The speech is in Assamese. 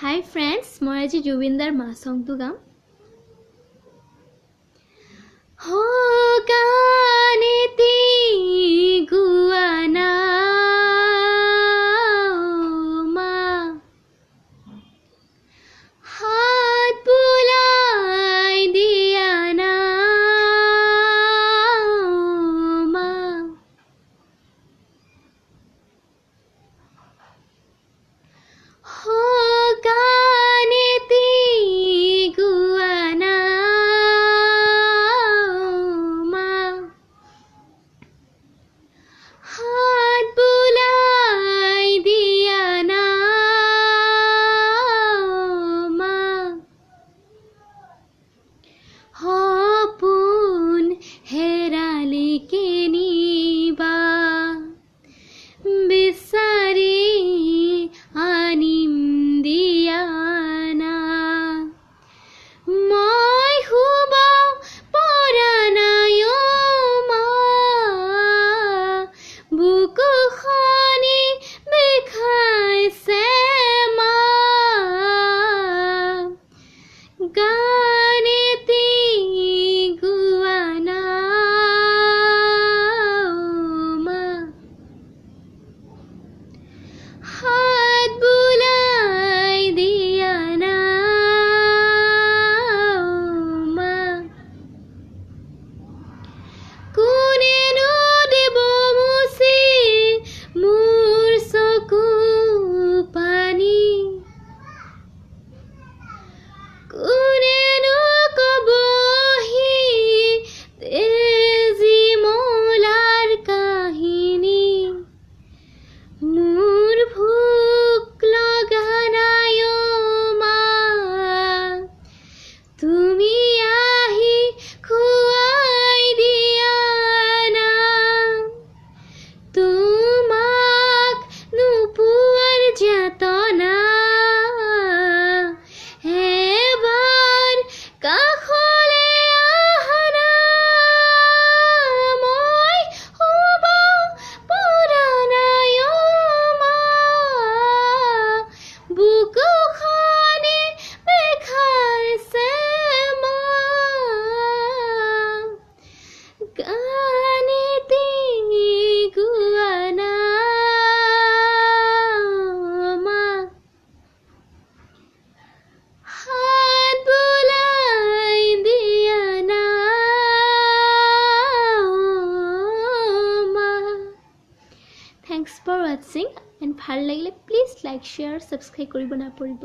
Hi friends, মই আজি জুবিনদাৰ মা সংটো গাম। हो गानेती गुआना मा हाथ बुलाई दिया ना मा हो गानेती गुआना हाथ बुलाई दिया ना माँ होपुन हेराली के नीबा बिसारी आनिम दिया ना মই হুব পৰা নাই মা বুকুখনি বিষাইছে মা গানেতি গুৱানা মা হাত বুলাই দিয়া না মা কোনেনো দিব মুচি মোৰ চকু পানী কোনেনো কবহি তেজি মলাৰ কাহিনী মোৰ ভোক লগা নাই মা তুমি আহি খুৱাই দিয়া না তোমাক নোপোৱাৰ যাতনা এবাৰ কাষলে আহা না মই শুব পৰা নাই মা বুকুখনি বিষাইছে মা গানেতি গুৱানা মা হাত বুলাই দিয়া না মা থ্যাংকস ফৰ ৱাচিং এণ্ড ভাল লাগিলে প্লিজ লাইক শ্বেয়াৰ ছাবস্ক্ৰাইব কৰিব নাপাহৰিব।